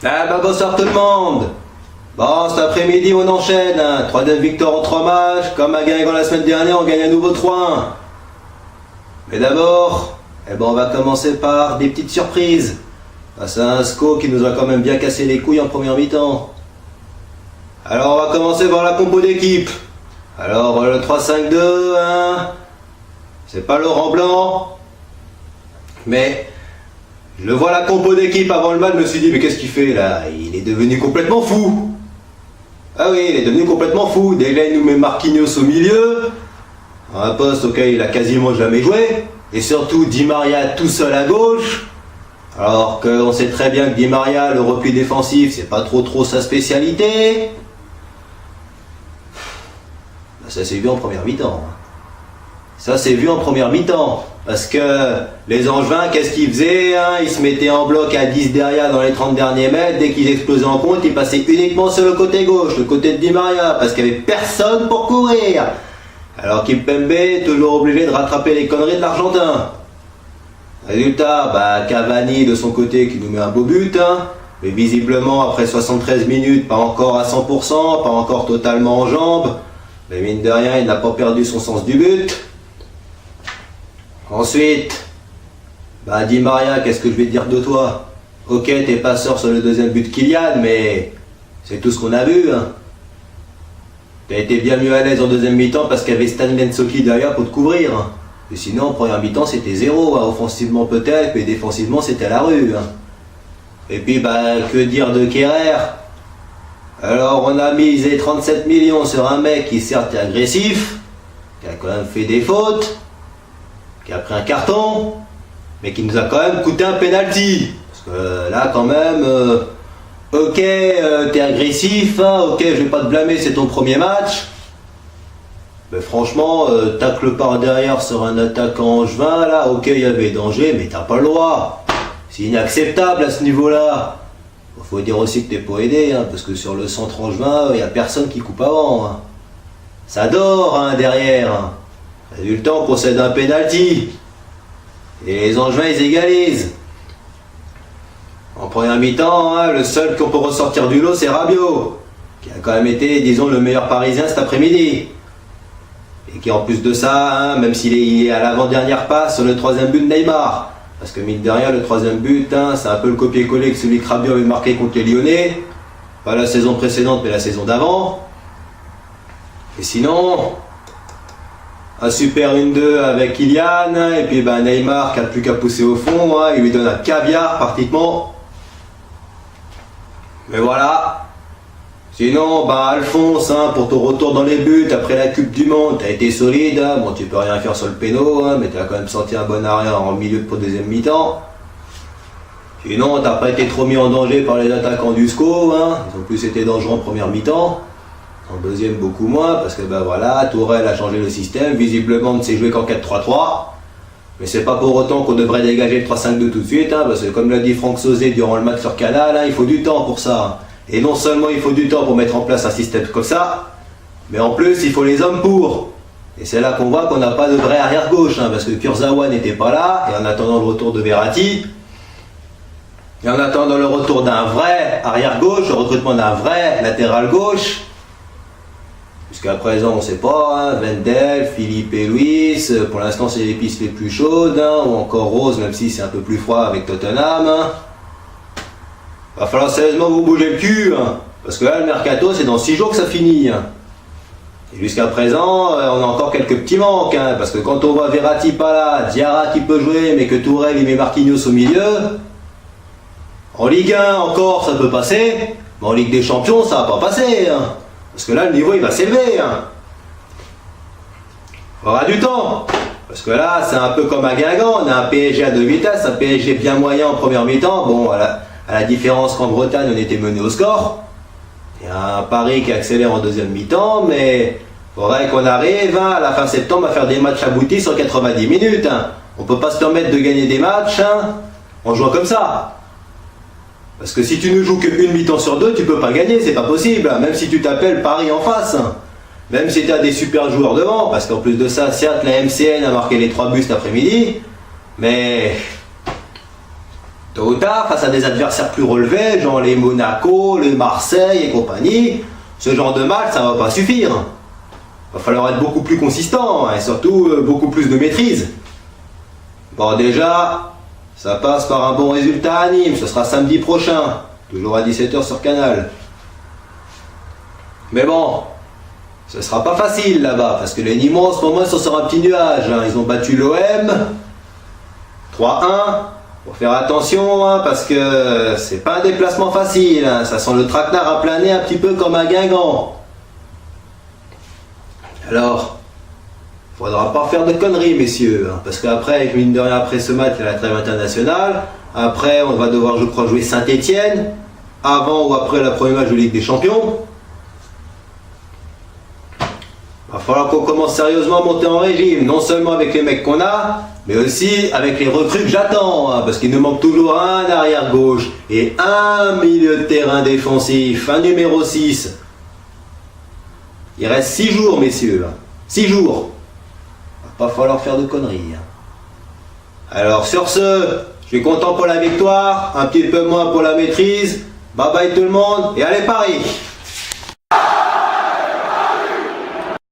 Ah bah bonsoir tout le monde. Bon, cet après-midi on enchaîne, hein. 3e victoire en 3 matchs, comme à Guingamp la semaine dernière, on gagne à nouveau 3-1. Mais d'abord, on va commencer par des petites surprises. Face à un SCO qui nous a quand même bien cassé les couilles en première mi-temps. Alors on va commencer par la compo d'équipe. Alors le 3-5-2, hein, c'est pas Laurent Blanc, mais je le vois la compo d'équipe avant le match, je me suis dit mais qu'est-ce qu'il fait là? Il est devenu complètement fou. Ah oui, il est devenu complètement fou. Déjà il nous met Marquinhos au milieu, un poste auquel il a quasiment jamais joué, et surtout Di Maria tout seul à gauche, alors qu'on sait très bien que Di Maria, le repli défensif, c'est pas trop sa spécialité. Ça s'est vu en première mi-temps. Ça s'est vu en première mi-temps. Parce que les Angevins, qu'est-ce qu'ils faisaient, hein? Ils se mettaient en bloc à 10 derrière dans les 30 derniers mètres. Dès qu'ils explosaient en compte, ils passaient uniquement sur le côté gauche, le côté de Di Maria, parce qu'il n'y avait personne pour courir. Alors Kimpembe est toujours obligé de rattraper les conneries de l'Argentin. Résultat, Cavani de son côté qui nous met un beau but, hein? Mais visiblement après 73 minutes, pas encore à 100%, pas encore totalement en jambes. Mais mine de rien, il n'a pas perdu son sens du but. Ensuite, Di Maria, qu'est-ce que je vais te dire de toi? Ok, t'es passeur sur le deuxième but de Kylian, mais c'est tout ce qu'on a vu. Hein. T'as été bien mieux à l'aise en deuxième mi-temps parce qu'il y avait Stan Lensoki derrière pour te couvrir. Hein. Et sinon, en première mi-temps, c'était zéro. Hein. Offensivement peut-être, mais défensivement, c'était la rue. Hein. Et puis, que dire de Kerrer? Alors on a misé 37 millions sur un mec qui certes est agressif, qui a quand même fait des fautes, qui a pris un carton, mais qui nous a quand même coûté un penalty. Parce que là quand même, ok t'es agressif, hein, ok je vais pas te blâmer, c'est ton premier match. Mais franchement, tacle par derrière sur un attaquant angevin, là ok il y avait danger, mais t'as pas le droit. C'est inacceptable à ce niveau-là. Faut dire aussi que t'es pas aidé, hein, parce que sur le centre angevin, il n'y a personne qui coupe avant. Hein. Ça dort hein, derrière. Hein. Résultat, on procède à un penalty. Et les angevins, ils égalisent. En première mi-temps, hein, le seul qu'on peut ressortir du lot, c'est Rabiot, qui a quand même été, disons, le meilleur parisien cet après-midi. Et qui en plus de ça, hein, même s'il est à l'avant-dernière passe sur le 3e but de Neymar. Parce que mine de rien, le 3e but, hein, c'est un peu le copier-coller que celui que Rabiot avait marqué contre les Lyonnais. Pas la saison précédente, mais la saison d'avant. Et sinon, un super 1-2 avec Kylian, hein, et puis Neymar qui n'a plus qu'à pousser au fond, hein, il lui donne un caviar pratiquement. Mais voilà. Sinon, Alphonse, hein, pour ton retour dans les buts après la Coupe du Monde, t'as été solide. Hein. Bon, tu peux rien faire sur le péno, hein, mais t'as quand même senti un bon arrêt en milieu pour deuxième mi-temps. Sinon, t'as pas été trop mis en danger par les attaquants du SCO. Hein. Ils ont plus été dangereux en première mi-temps. En deuxième, beaucoup moins, parce que voilà, Tourelle a changé le système. Visiblement, ne s'est joué qu'en 4-3-3. Mais c'est pas pour autant qu'on devrait dégager le 3-5-2 tout de suite, hein, parce que comme l'a dit Franck Sauzet durant le match sur Canal, hein, il faut du temps pour ça. Et non seulement il faut du temps pour mettre en place un système comme ça, mais en plus il faut les hommes pour. Et c'est là qu'on voit qu'on n'a pas de vrai arrière-gauche, hein, parce que Kurzawa n'était pas là, et en attendant le retour de Verratti, et en attendant le retour d'un vrai arrière-gauche, le recrutement d'un vrai latéral-gauche, jusqu'à présent on ne sait pas, hein, Wendel, Philippe et Luis, pour l'instant c'est les pistes les plus chaudes, hein, ou encore Rose, même si c'est un peu plus froid avec Tottenham. Hein. Va falloir sérieusement vous bouger le cul, hein, parce que là le mercato c'est dans 6 jours que ça finit. Hein. Et jusqu'à présent, on a encore quelques petits manques, hein, parce que quand on voit Verratti pas là, Diarra qui peut jouer, mais que Tourelle il met Marquinhos au milieu, en Ligue 1 encore ça peut passer, mais en Ligue des Champions ça va pas passer, hein, parce que là le niveau il va s'élever. Hein. Il aura du temps, parce que là c'est un peu comme à Guingamp, on a un PSG à 2 vitesses, un PSG bien moyen en première mi-temps, bon à la différence qu'en Bretagne on était mené au score. Il y a un Paris qui accélère en deuxième mi-temps, mais il faudrait qu'on arrive hein, à la fin septembre à faire des matchs aboutis sur 90 minutes. Hein. On ne peut pas se permettre de gagner des matchs hein, en jouant comme ça. Parce que si tu ne joues qu'une mi-temps sur 2, tu peux pas gagner, c'est pas possible. Hein, même si tu t'appelles Paris en face. Hein. Même si tu as des super joueurs devant. Parce qu'en plus de ça, certes, la MCN a marqué les 3 buts cet après-midi. Mais Tôt ou tard, face à des adversaires plus relevés, genre les Monaco, les Marseille et compagnie, ce genre de match, ça va pas suffire. Va falloir être beaucoup plus consistant et surtout beaucoup plus de maîtrise. Bon, déjà, ça passe par un bon résultat à Nîmes, ce sera samedi prochain, toujours à 17h sur Canal. Mais bon, ce sera pas facile là-bas, parce que les Nîmois en ce moment ils sont sur un petit nuage. Hein. Ils ont battu l'OM 3-1. Faut faire attention, hein, parce que c'est pas un déplacement facile. Hein. Ça sent le traquenard à planer un petit peu comme un Guingamp. Alors, faudra pas faire de conneries, messieurs, hein, parce qu'après, mine de rien, après ce match, il y a la trêve internationale. Après, on va devoir, je crois, jouer Saint-Etienne, avant ou après le premier match de Ligue des Champions. Va falloir qu'on commence sérieusement à monter en régime, non seulement avec les mecs qu'on a, mais aussi avec les recrues que j'attends, hein, parce qu'il nous manque toujours un arrière gauche et un milieu de terrain défensif, un numéro 6. Il reste 6 jours, messieurs. 6 jours. Va pas falloir faire de conneries. Alors sur ce, je suis content pour la victoire, un petit peu moins pour la maîtrise. Bye bye tout le monde et allez Paris!